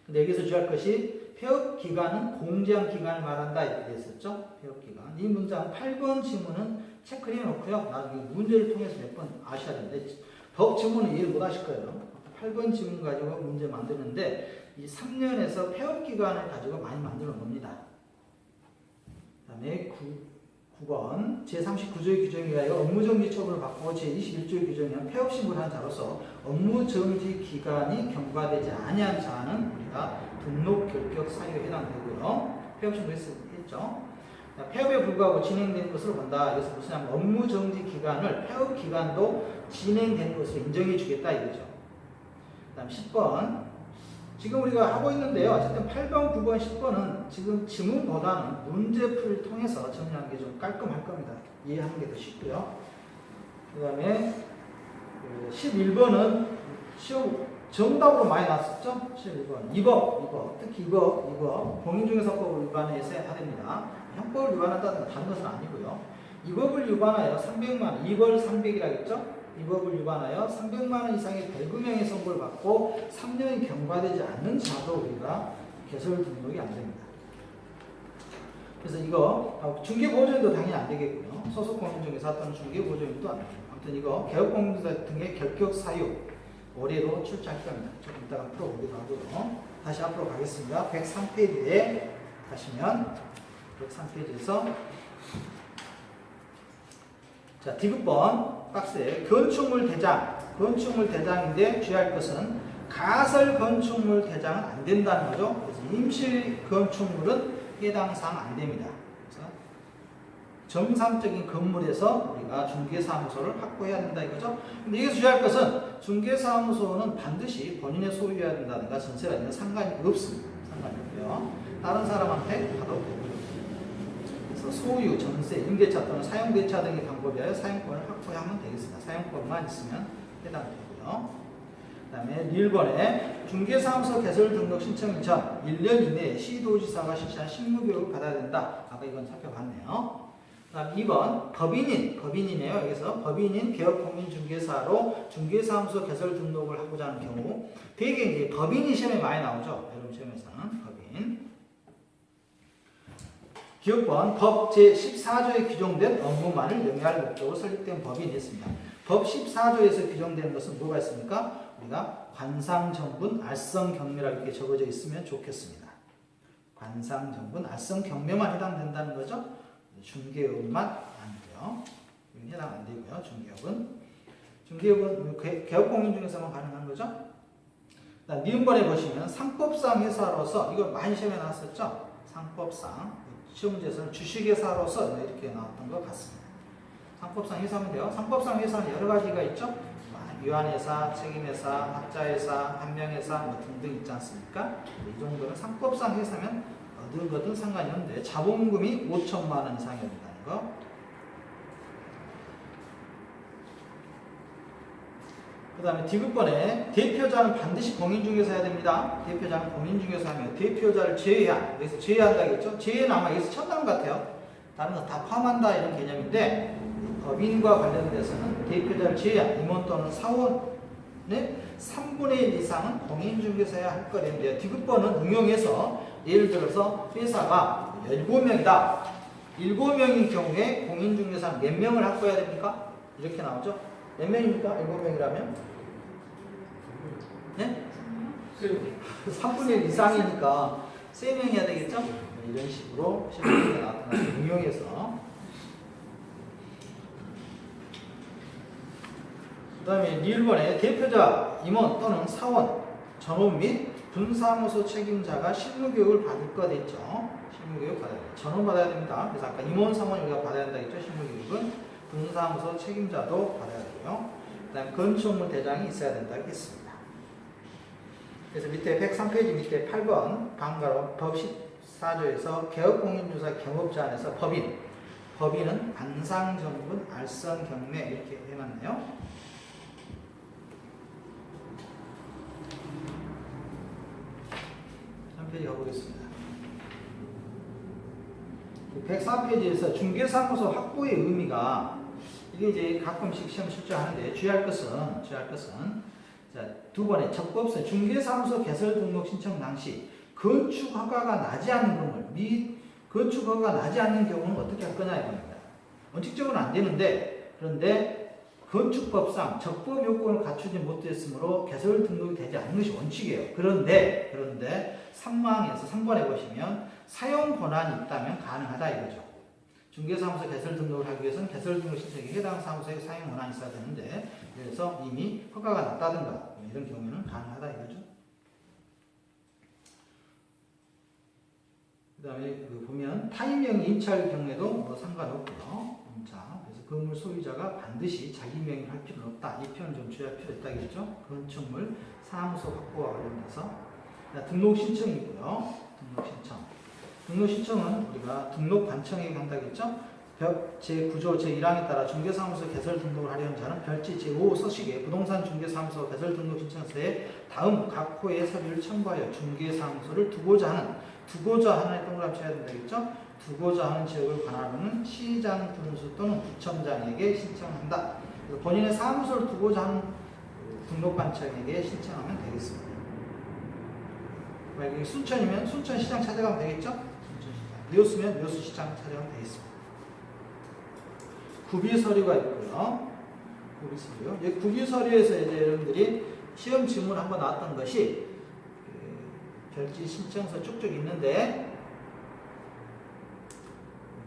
근데 여기서 주의할 것이 폐업 기간은 공제한 기간을 말한다 이렇게 됐었죠. 폐업 기간. 이 문장 8번 지문은 체크를 해놓고요. 나중에 문제를 통해서 몇 번 아셔야 되는데 법 지문은 이해를 못 하실 거예요. 8번 지문 가지고 문제 만드는데 이 3년에서 폐업 기간을 가지고 많이 만들어 놉니다. 그 다음에 9번 제39조의 규정에 의하여 업무정지 처분을 받고 제21조의 규정에 의한 폐업 신고를 한 자로서 업무정지 기간이 경과되지 아니한 자는 우리가 등록 결격 사유에 해당되고요. 폐업 신고했죠. 폐업에 불구하고 진행된 것으로 본다. 그래서 무슨 하면 업무정지 기간을 폐업 기간도 진행된 것으로 인정해 주겠다 이거죠. 그 다음 10번 지금 우리가 하고 있는데요. 어쨌든 8번, 9번, 10번은 지금 지문보다는 문제풀이를 통해서 정리하는 게 좀 깔끔할 겁니다. 이해하는 게 더 쉽고요. 그 다음에 11번은 시험 정답으로 많이 나왔었죠? 11번. 2법. 특히 2법. 공인중개사법을 위반해서 해야 됩니다. 형법을 위반한다는 다른 것은 아니고요. 2법을 위반하여 300만 원, 2벌 300이라겠죠? 이 법을 위반하여 300만 원 이상의 벌금형의 선고를 받고 3년이 경과되지 않는 자도 우리가 개설 등록이 안 됩니다. 그래서 이거 중개보조인도 당연히 안 되겠고요. 소속 공인중개사 또는 중개보조인도 안 됩니다. 아무튼 이거 개업공인중개사 등의 결격 사유 올해로 출제할 겁니다. 조금 이따가 풀어보기도 하고요. 다시 앞으로 가겠습니다. 103페이지에 가시면 103페이지에서 자, 디귿번 박스에 건축물 대장인데 주의할 것은 가설 건축물 대장은 안 된다는 거죠. 그래서 임시 건축물은 해당사항 안 됩니다. 그래서 정상적인 건물에서 우리가 중개사무소를 확보해야 된다 이거죠. 근데 여기서 주의할 것은 중개사무소는 반드시 본인의 소유해야 된다든가 전세가 있는 상관이 없습니다. 상관이 없고요. 다른 사람한테 받아도 되고요. 소유, 전세, 임대차 또는 사용대차 등의 방법에 하여 사용권을 확보하면 되겠습니다. 사용권만 있으면 해당되고요. 그 다음에 1번에 중개사무소 개설 등록 신청 전 1년 이내에 시도지사가 실시한 실무교육을 받아야 된다. 아까 이건 살펴봤네요. 그 다음 2번 법인이네요. 여기서 법인인 개업공인중개사로 중개사무소 개설 등록을 하고자 하는 경우 되게 이제 법인이 시험에 많이 나오죠. 여러분 시험에서는 법인. 기업권 법 제14조에 규정된 업무만을 영위할 목적으로 설립된 법인이 있습니다. 법 14조에서 규정되는 것은 뭐가 있습니까? 우리가 관상정분, 알선경매라고 이렇게 적어져 있으면 좋겠습니다. 관상정분, 알선경매만 해당된다는 거죠. 중개업만 아니고요. 해당 안 되고요. 중개업은 개업공인중개사만 가능한 거죠. 니은번에 보시면 상법상 회사로서 이거 많이 시험에 나왔었죠. 상법상 시험 문제에서는 주식회사로서 이렇게 나왔던 것 같습니다. 상법상 회사면 돼요. 상법상 회사는 여러 가지가 있죠. 유한회사, 책임회사, 학자회사, 한명회사 뭐 등등 있지 않습니까? 이 정도는 상법상 회사면 어떤 거든 상관이 없는데 자본금이 5천만 원 이상이어야 된다는 거. 그 다음에 디귿번에 대표자는 반드시 공인중개사여야 됩니다. 대표자는 공인중개사하면 대표자를 제외한, 여기서 제외한다겠죠? 제외는 아마 여기서 첨단 같아요. 다른 거 다 포함한다 이런 개념인데 법인과 관련돼서는 대표자를 제외한 임원 또는 사원의 3분의 1 이상은 공인중개사여야 할 거랍니다. 디귿번은 응용해서 예를 들어서 회사가 7명이다. 7명인 경우에 공인중개사는 몇 명을 확보해야 됩니까? 이렇게 나오죠? 몇 명입니까? 7명이라면? 네? 3분의 1 이상이니까 3명 해야 되겠죠? 이런 식으로 실제로 나타나서 응용해서 그 다음에 1번에 대표자, 임원 또는 사원, 전업 및 분사무소 책임자가 실무교육을 받을 것 했죠. 실무교육 받아야 돼요. 전업 받아야 됩니다. 그래서 아까 임원, 사원 우리가 받아야 된다 했죠. 실무교육은 분사무소 책임자도 받아야 되고요. 그 다음에 건축물 대장이 있어야 된다 했습니다. 그래서 밑에 103페이지 밑에 8번 방가로 법 14조에서 개업공인중개사 경업제한에서 법인은 관상정분, 알선경매 이렇게 해놨네요. 3페이지 가보겠습니다. 104페이지에서 중개사무소 확보의 의미가 이게 이제 가끔씩 시험 출제하는데 주의할 것은 자, 두 번에 적법성 중개사무소 개설 등록 신청 당시 건축 허가가 나지 않는 건물, 건축 허가가 나지 않는 경우는 어떻게 할 거냐 이겁니다. 원칙적으로는 안 되는데, 그런데 건축법상 적법 요건을 갖추지 못했으므로 개설 등록이 되지 않는 것이 원칙이에요. 그런데 3항에서 3번에 보시면 사용 권한이 있다면 가능하다 이거죠. 중개사무소 개설 등록을 하기 위해서는 개설 등록 신청에 해당 사무소에 사용 권한이 있어야 되는데, 그래서 이미 허가가 났다든가 이런 경우에는 가능하다 이거죠. 그 다음에 보면 타인명 임차일 경우에도 뭐 상관없고요. 자, 그래서 건물 소유자가 반드시 자기 명의를 할 필요는 없다. 이 표현 좀 주의할 필요 있다겠죠. 건축물 사무소 확보와 관련돼서 등록 신청이 있고요. 등록 신청은 우리가 등록 관청에 간다겠죠. 제9조 제1항에 따라 중개사무소 개설 등록을 하려는 자는 별지 제5 서식에 부동산 중개사무소 개설 등록 신청서에 다음 각 호의 서류를 첨부하여 중개사무소를 두고자 하는 동그라미 쳐야 된다겠죠. 두고자 하는 지역을 관할하는 시장 군수 또는 구청장에게 신청한다. 그래서 본인의 사무소를 두고자 하는 등록관청에게 신청하면 되겠습니다. 만약에 순천이면 순천시장 찾아가면 되겠죠. 순천시장. 묘수면 묘수시장 찾아가면 되겠습니다. 구비서류가 있고요. 구비서류. 구비서류에서 이제 여러분들이 시험 질문 한번 나왔던 것이 별지 신청서 쭉쭉 있는데,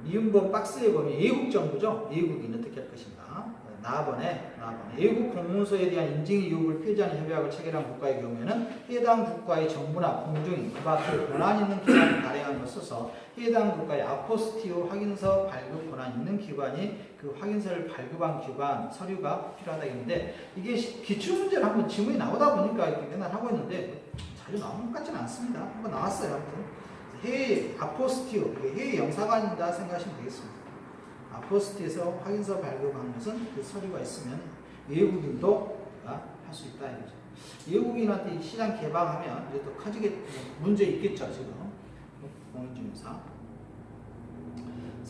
미음본 박스에 보면 예국정부죠. 예국인 어떻게 할 것인가. 나번에 예국 공문서에 대한 인증 이유를 표지하는 협약을 체결한 국가의 경우에는 해당 국가의 정부나 공중인 그 밖에 권한 있는 기관이 발행한 것을 써서 해당 국가의 아포스티오 확인서 발급 권한 있는 기관이 그 확인서를 발급한 기관 서류가 필요하다 했는데, 이게 기출문제를 한번 지문이 나오다 보니까 이렇게 맨날 하고 있는데 자주 나오는 것 같지는 않습니다. 한번 나왔어요. 아무튼 해외 아포스티오, 해외 영사관이다 생각하시면 되겠습니다. 아포스티에서 확인서 발급한 것은 그 서류가 있으면 외국인도 할 수 있다 이거죠. 외국인한테 시장 개방하면 이제 또 커지게 문제 있겠죠 지금 공인중개사.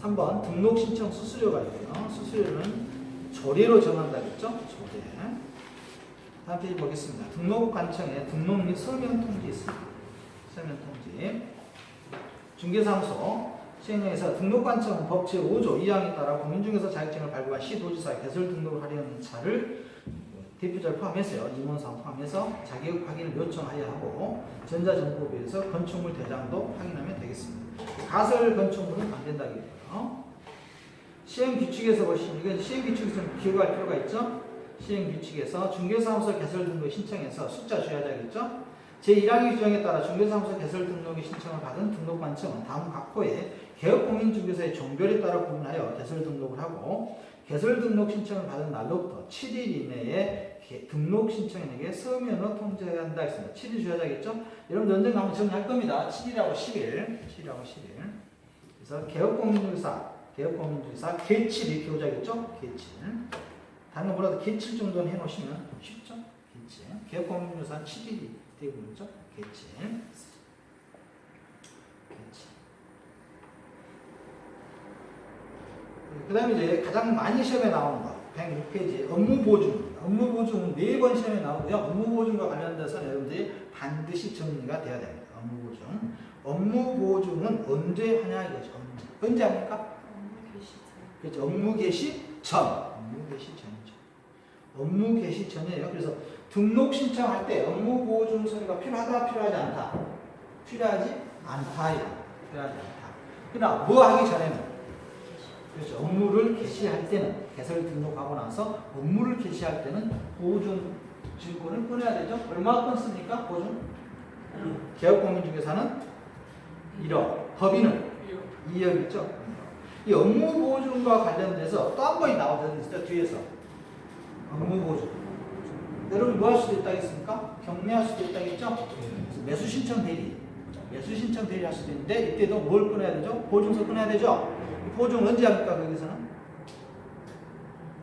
3번 등록 신청 수수료가 있고요. 수수료는 조례로 정한다겠죠. 조례. 다음 페이지 보겠습니다. 등록관청에 등록 및 서명 통지 있습니다. 서명 통지. 중개사무소 시행령에서 등록관청은 법 제5조 2항에 따라 공인중개사 자격증을 발급한 시도지사에 개설 등록을 하려는 자를 대표자를 포함해서요. 임원사원 포함해서 자격 확인을 요청하여야 하고, 전자정보부에서 건축물 대장도 확인하면 되겠습니다. 가설 건축물은 안 된다고요. 시행규칙에서 보시면, 이건 시행규칙에서 기억할 필요가 있죠. 시행규칙에서 중개사무소 개설 등록 신청에서 숫자 줘야겠죠. 제1항의 규정에 따라 중개사무소 개설 등록의 신청을 받은 등록관청은 다음 각 호에 개업공인중개사의 종별에 따라 구분하여 개설 등록을 하고, 개설 등록 신청을 받은 날로부터 7일 이내에 등록 신청인에게 서면으로 통지해야 한다 했습니다. 7일 줘야겠죠? 여러분들 언젠가 한번 정리할 겁니다. 7일하고 10일. 그래서 개업공인중개사 개칠 이렇게 오자겠죠? 개칠. 다른 거보다 개칠 정도는 해놓으시면 쉽죠? 개칠. 개업공인중개사는 7일이 되고 있죠? 개칠. 그 다음에 이제 가장 많이 시험에 나오는 거 106페이지 업무보증. 업무보증은 4번 시험에 나오고요. 업무보증과 관련돼서 여러분들이 반드시 정리가 돼야 됩니다. 업무보증. 업무보증은 언제 하냐 이거죠. 언제 합니까? 그렇죠. 업무 개시 전. 업무 개시 전이에요. 그래서 등록 신청할 때 업무보증 서류가 필요하다, 필요하지 않다. 필요하지 않다. 그러나 뭐 하기 전에는, 그렇죠. 업무를 개시할 때는, 개설 등록하고 나서 업무를 개시할 때는 보증 증권을 끊어야 되죠. 얼마큼 씁니까? 보증? 개업공인중개사는 1억, 법인은 2억 있죠. 이 업무보증과 관련돼서 또 한 번이 나오거든요. 뒤에서 업무보증. 여러분 뭐 할 수도 있다겠습니까? 경매할 수도 있다겠죠? 매수신청 대리. 매수신청 대리 할 수도 있는데, 이때도 뭘 끊어야 되죠? 보증서 끊어야 되죠? 보증 언제 합니까? 거기서는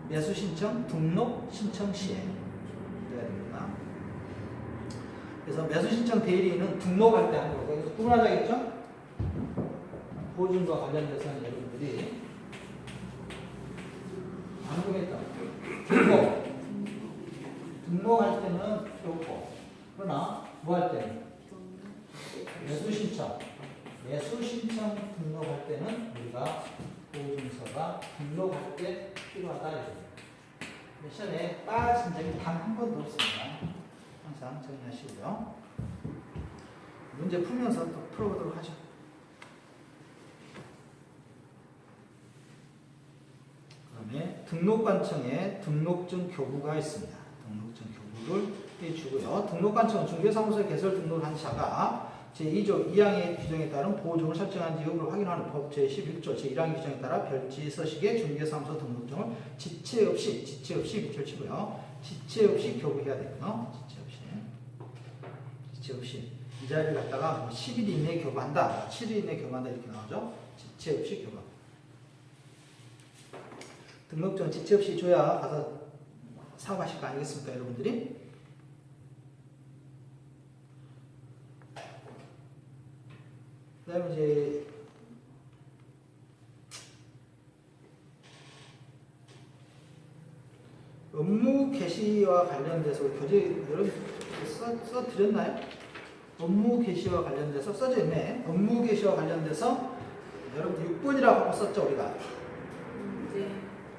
매수신청 등록 신청 시에 해야 됩니다. 그래서 매수신청 대리는 등록할 때 하는 거고, 여기서 구분하자겠죠? 보증과 관련돼서는 여러분들이 궁금했다. 등록할 때는 필요 없고, 그러나 뭐 할 때는 매수신청 시험에 빠진 적이 단 한 번도 없습니다. 항상 정리하시고요. 문제 풀면서 또 풀어보도록 하죠. 그다음에 등록관청에 등록증 교부가 있습니다. 등록증 교부를 해주고요. 등록관청은 중개사무소 개설 등록을 한 자가 제2조 2항의 규정에 따른 보호종을 설정한지 여부를 확인하는 법 제11조 제1항 규정에 따라 별지 서식에 중개사무소 등록증을 지체 없이 밑줄 치고요. 지체 없이 교부해야 되고요. 지체 없이 이 자리를 갖다가 뭐 10일 이내에 교부한다, 7일 이내에 교부한다 이렇게 나오죠. 지체 없이 교부. 등록증 지체 없이 줘야 가서 사고하실 거 아니겠습니까, 여러분들이? 그 다음에 이제 업무 개시와 관련돼서 교재 여러분 써드렸나요? 업무 개시와 관련돼서 써져 있네. 업무 개시와 관련돼서 여러분 6번이라고 썼죠, 우리가? 네.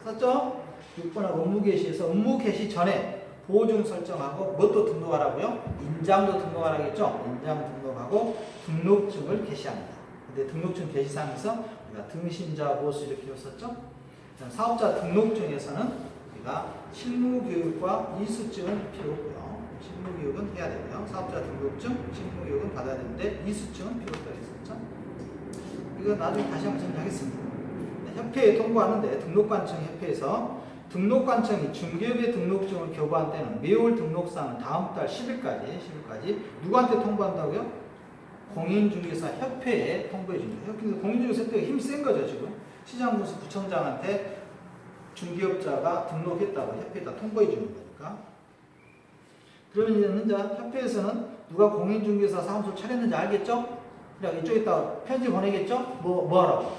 썼죠? 6번하고 업무 개시에서 업무 개시 전에 보호종 설정하고 뭣도 등록하라고요? 인장도 등록하라겠죠? 인장 등록하고 등록증을 개시합니다. 근데 등록증 개시상에서 우리가 등신자 보수 이렇게 썼죠? 사업자 등록증에서는 우리가 실무교육과 이수증은 필요 없고요. 실무교육은 해야 되고요. 사업자 등록증, 실무교육은 받아야 되는데 이수증은 필요 없다고 했었죠? 이거 나중에 다시 한번 정리하겠습니다. 협회에 통보하는데 등록관청 협회에서 등록관청이 중개업의 등록증을 교부한 때는 매월 등록사항은 다음 달 10일까지 누구한테 통보한다고요? 공인중개사 협회에 통보해 줍니다. 공인중개사 협회가 힘이 센 거죠, 지금. 시장군수 구청장한테 중개업자가 등록했다고 협회에다 통보해 주는 거니까. 그러면 이제 협회에서는 누가 공인중개사 사무소 차렸는지 알겠죠? 그래 이쪽에다 편지 보내겠죠? 뭐 하라고?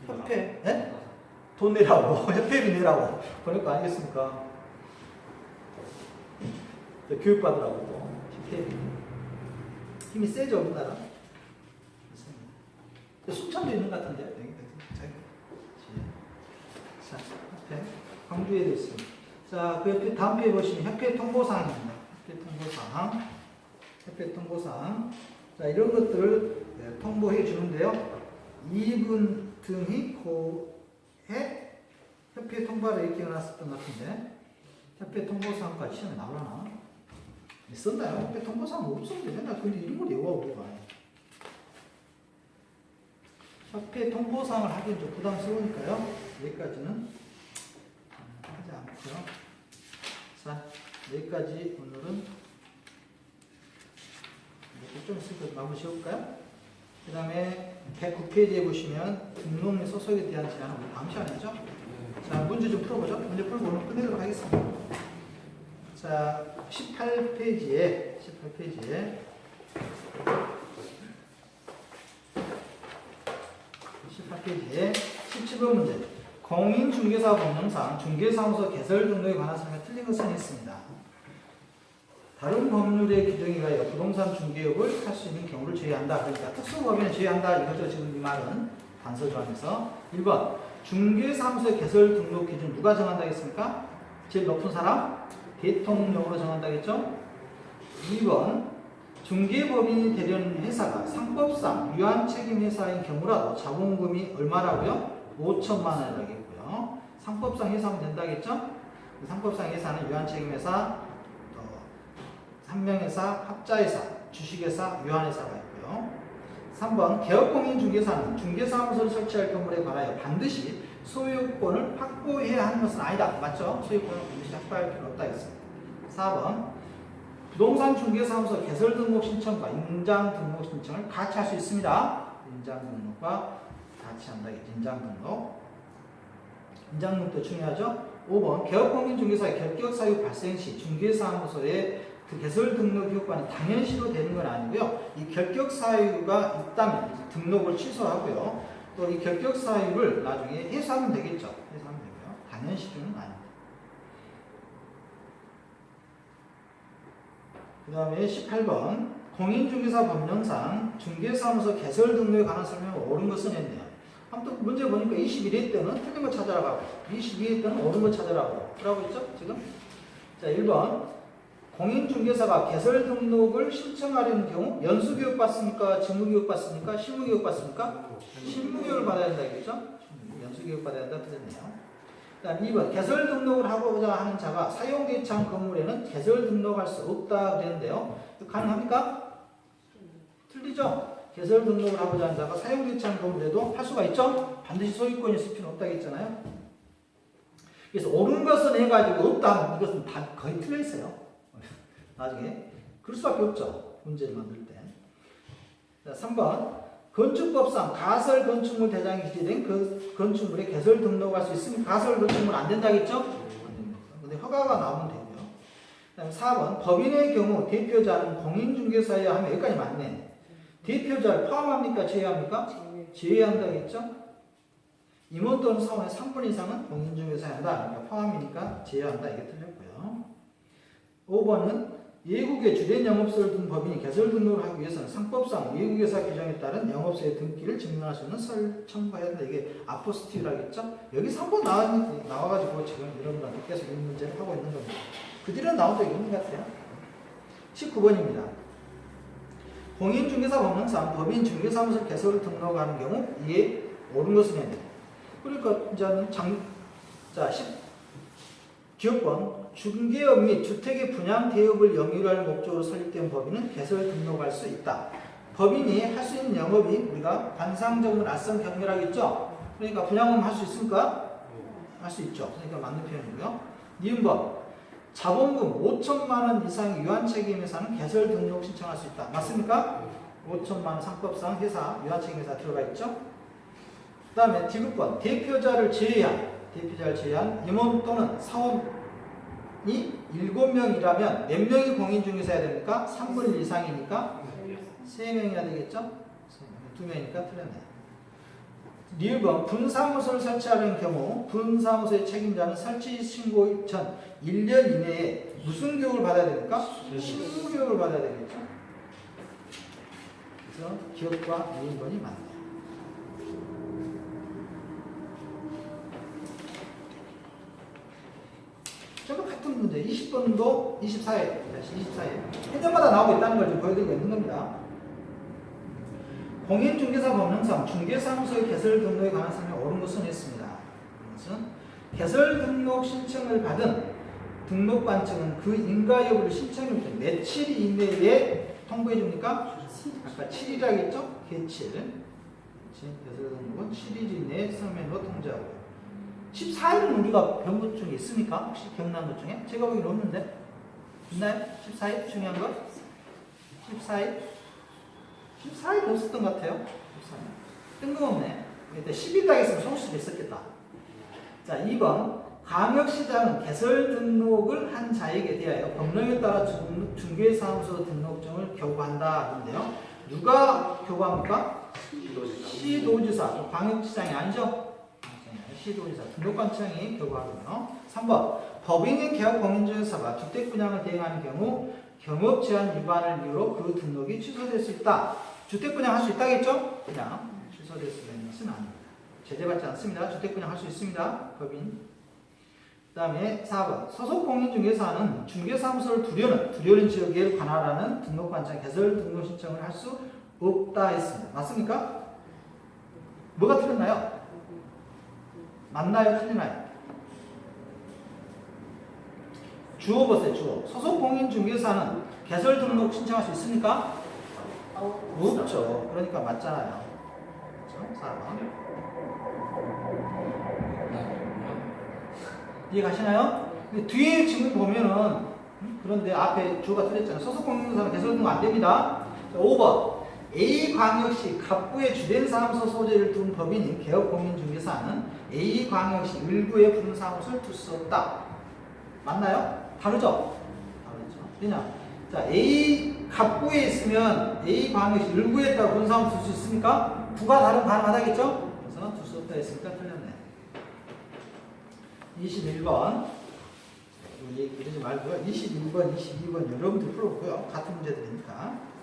협회, 네? 돈 내라고, 협회비 내라고 보낼 거 아니겠습니까? 교육받으라고, 협회비. 힘이 세죠, 우리나라? 숙천도 있는 것 같은데요, 여기. 자, 협회, 광주에도 있습니다. 자, 그 옆에 다음 페이지 보시면 협회 통보사항입니다. 협회 통보사항. 자, 이런 것들을 통보해 주는데요. 이분 등이 고해 협회 통보를 이렇게 해놨었던 것 같은데 협회 통보사항까지 시험에 나오나? 있었나요? 협회 통보사항 없었는데 맨날 근데 이런 걸 외워 우리가. 협회 통보사항을 하기엔 좀 부담스러우니까요. 여기까지는 하지 않고요. 자, 여기까지 오늘은 이렇게 좀 있을 것 마무리 지을까요? 그 다음에 109페이지에 보시면 등록 및 소속에 대한 제한은 우리 다음 시간이죠? 자, 문제 좀 풀어보죠. 문제 풀고 오늘 끝내도록 하겠습니다. 자, 18페이지에 17번 문제. 공인중개사 법령상 중개사무소 개설 등록에 관한 설명이 틀린 것은 있습니다. 다른 법률의 규정에 의하여 부동산 중개업을 할 수 있는 경우를 제외한다. 그러니까 특수법인을 제외한다. 이거죠. 지금 이 말은 단서 조항에서. 1번 중개사무소 개설 등록 기준 누가 정한다 했습니까? 제일 높은 사람? 대통령으로 정한다겠죠? 2번 중개법인이 되려는 회사가 상법상 유한책임회사인 경우라도 자본금이 얼마라고요? 5천만 원이라겠고요. 상법상 회사하면 된다겠죠? 상법상 회사는 유한책임회사, 한명회사, 합자회사, 주식회사, 유한회사가 있고요. 3번 개업공인중개사는 중개사무소를 설치할 건물에 관하여 반드시 소유권을 확보해야 하는 것은 아니다. 맞죠? 소유권을 반드시 확보할 필요 없다 했습니다. 4번 부동산 중개사무소 개설 등록 신청과 인장 등록 신청을 같이 할 수 있습니다. 인장 등록과 같이 한다겠죠. 인장 등록. 인장 등록도 중요하죠. 5번 개업공인중개사의 결격사유 발생 시 중개사무소에 그 개설 등록 효과는 당연시로 되는 건 아니고요. 이 결격 사유가 있다면 등록을 취소하고요. 또 이 결격 사유를 나중에 해소하면 되겠죠. 해소하면 되고요. 당연시로는 아닙니다. 그 다음에 18번 공인중개사 법령상 중개사무소 개설 등록에 관한 설명을 옳은 것은 했네요. 아무튼 문제 보니까 21회 때는 틀린 거 찾아라고, 22회 때는 옳은 거 찾아라고 그러고 있죠 지금. 자 1번 공인중개사가 개설 등록을 신청하려는 경우 연수교육 받습니까? 직무교육 받습니까? 실무교육 받습니까? 실무교육을 받아야 된다 이거죠. 연수교육 받아야 된다 틀렸네요. 그다음 2번 개설 등록을 하고자 하는 자가 사용대창 건물에는 개설 등록할 수 없다 그랬는데요. 가능합니까? 틀리죠? 개설 등록을 하고자 하는 자가 사용대창 건물에도 할 수가 있죠? 반드시 소유권이 있을 필요는 없다고 했잖아요. 그래서 옳은 것은 해가지고 없다 하면 이것은 다 거의 틀려 있어요. 나중에 그럴 수밖에 없죠. 문제를 만들 때. 자, 3번 건축법상 가설 건축물 대장이 기재된 그 건축물에 개설 등록할 수 있으면 가설 건축물 안 된다겠죠? 안 됩니다. 근데 허가가 나오면 되고요. 그다음에 4번 법인의 경우 대표자는 공인중개사여야 하면 여기까지 맞네. 대표자를 포함합니까? 제외합니까? 제외한다겠죠? 임원 또는 사원의 3분 이상은 공인중개사여야 한다. 그러니까 포함이니까 제외한다. 이게 틀렸고요. 5번은 외국에 주된 영업소를 둔 법인이 개설 등록을 하기 위해서는 상법상 외국회사 규정에 따른 영업소의 등기를 증명할 수 있는 서류를 첨부해야 한다. 이게 아포스티라겠죠? 여기 3번 나와가지고 지금 여러분들한테 계속 이 문제를 하고 있는 겁니다. 그 뒤로는 나온 적이 없는 것 같아요. 19번입니다. 공인중개사 법령상 법인 중개사무소 개설 등록하는 경우 이에 옳은 것은 해야 돼요. 그러니까 이제는 기업권 중개업 및 주택의 분양 대업을 영위로 할 목적으로 설립된 법인은 개설 등록할 수 있다. 법인이 할 수 있는 영업이 우리가 관상정문 알선 경멸하겠죠. 그러니까 분양은 할 수 있습니까? 할 수 있죠. 그러니까 맞는 표현이고요. 니은번 자본금 5천만 원 이상 유한책임회사는 개설 등록 신청할 수 있다. 맞습니까? 5천만 원 상법상 회사 유한책임회사 들어가 있죠. 그 다음에 디귿번 대표자를 제외한 임원 또는 사원이 7명이라면 몇 명이 공인중개사여야 됩니까? 3분의 1 이상이니까 3명이야 되겠죠? 2명이니까 틀렸네. 리을번 분사무소를 설치하는 경우 분사무소의 책임자는 설치 신고 전 1년 이내에 무슨 교육을 받아야 됩니까? 실무교육을 받아야 되겠죠? 그래서 기업과 리을번이 맞네요. 저거 같은 문제 20번도 24회 해전마다 나오고 있다는 걸 지금 보여드리고 있는 겁니다. 공인중개사 법령상 중개사무소의 개설 등록에 관한 설명이 옳은 것은 했습니다. 그것은 개설 등록 신청을 받은 등록관청은 그 인가 여부를 신청일부터 며칠 이내에 통보해 줍니까? 아까 7일이라고 했죠? 개칠 개설 등록은 7일 이내에 서면으로 통지하고요. 14일은 우리가 배운 것 중에 있습니까? 혹시 기억나는 것 중에? 제가 보기엔 없는데 있나요? 14일 중요한 거? 14일 없었던 것 같아요. 14일. 뜬금없네. 10일 딱 했으면 속을 수도 있었겠다. 자, 2번 광역시장은 개설 등록을 한 자에게 대하여 법령에 따라 중개사무소 등록증을 교부한다 하는데요. 누가 교부합니까? 시도지사. 광역시장이 아니죠? 시도지사. 등록관청이 교부하고요. 3번 법인인 개업공인중개사가 주택 분양을 대행하는 경우 경업 제한 위반을 이유로 그 등록이 취소될 수 있다. 주택 분양할 수 있다겠죠? 그냥 취소될 수 있는 것은 아닙니다. 제재받지 않습니다. 주택 분양할 수 있습니다. 법인. 그 다음에 4번 소속 공인중개사는 중개사무소를 두려는 지역에 관할하는 등록관청 개설 등록 신청을 할 수 없다 했습니다. 맞습니까? 뭐가 틀렸나요? 맞나요? 틀리나요? 주어 보세요. 주어. 소속 공인중개사는 개설 등록 신청할 수 있습니까? 없죠. 그러니까 맞잖아요. 그렇죠? 4번. 이해가시나요? 뒤에 지금 보면은 그런데 앞에 주어가 틀렸잖아요. 소속 공인중개사는 개설 등록 안 됩니다. 자, 5번. A광역시 갑부의 주된 사무소 소재를 둔 법인인 개업공인중개사는 A광역시 일구의 분사무소를 둘 수 없다. 맞나요? 다르죠? 다르죠. 그냥 자 A 갑부에 있으면 A광역시 일구에 따라 분사무소 둘 수 있습니까? 부가 다르면 가능하다겠죠? 그래서 둘 수 없다 했으니까 틀렸네. 21번 이러지 말고요. 21번, 22번 여러분들 풀어보고요. 같은 문제들이니까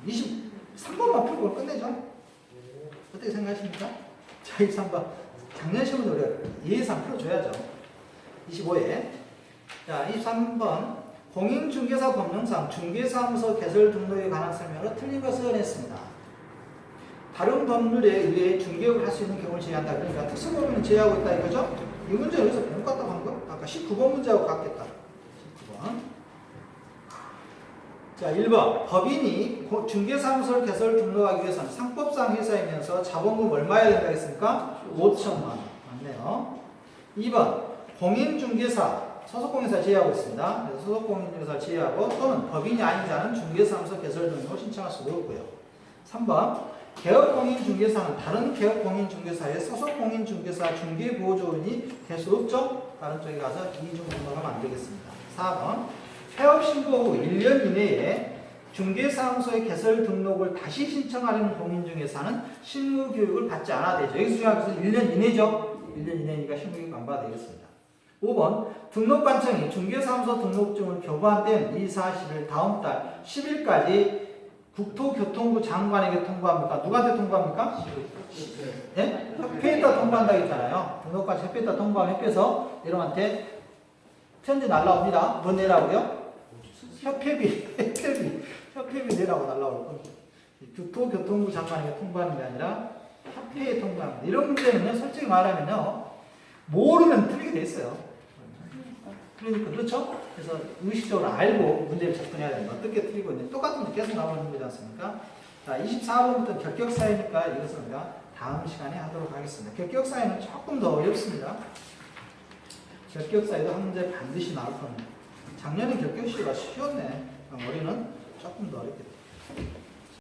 23번만 풀고 끝내죠. 어떻게 생각하십니까? 자, 23번. 작년 시험도 우리가 예상 풀어줘야죠. 25회. 자, 23번. 공인중개사 법령상 중개사무소 개설 등록에 관한 설명으로 틀린 것을 냈습니다. 다른 법률에 의해 중개업을 할 수 있는 경우를 제외한다. 그러니까 특수법인은 제외하고 있다 이거죠? 이 문제는 여기서 못 갖다 간 거? 아까 19번 문제하고 같겠다. 19번. 자, 1번. 법인이 중개사무소를 개설 등록하기 위해서는 상법상 회사이면서 자본금 얼마야 된다 했습니까? 5천만 원. 맞네요. 2번. 공인중개사, 소속공인사 제외하고 있습니다. 그래서 소속공인중개사를 제외하고 또는 법인이 아닌 자는 중개사무소 개설 등록을 신청할 수도 없고요. 3번. 개업공인중개사는 다른 개업공인중개사의 소속공인중개사 중개보조인이 될 수 없죠? 다른 쪽에 가서 이중 등록하면 안 되겠습니다. 4번. 폐업신고 후 1년 이내에 중개사무소의 개설 등록을 다시 신청하려는 공인중개사는 실무교육을 받지 않아야 되죠. 여기서 중요한 것은 1년 이내죠. 1년 이내니까 실무교육 안 받아야 되겠습니다. 5번. 등록관청이 중개사무소 등록증을 교부한 때는 이 사실을 다음 달 10일까지 국토교통부 장관에게 통보합니까? 누구한테 통보합니까? 네? 협회에다 통보한다고 했잖아요. 등록관청 협회에다 통보하면 협회에서 여러분한테 편지 날라옵니다. 뭐 내라고요? 협회비 내라고 날라올 겁니다. 국토교통부 장관에게 통보하는 게 아니라 협회에 통보합니다. 이런 문제는요, 솔직히 말하면요, 모르면 틀리게 돼 있어요. 그러니까 그렇죠? 그래서 의식적으로 알고 문제를 접근해야 됩니다. 어떻게 틀리고 있는지 똑같은 게 계속 나오는 문제지 않습니까? 자, 24번부터 결격사유니까 이것을 우리가 다음 시간에 하도록 하겠습니다. 결격사유는 조금 더 어렵습니다. 결격사유도 한 문제 반드시 나올 겁니다. 작년에 결격시가 쉬웠네. 올해는 조금 더 어렵겠다.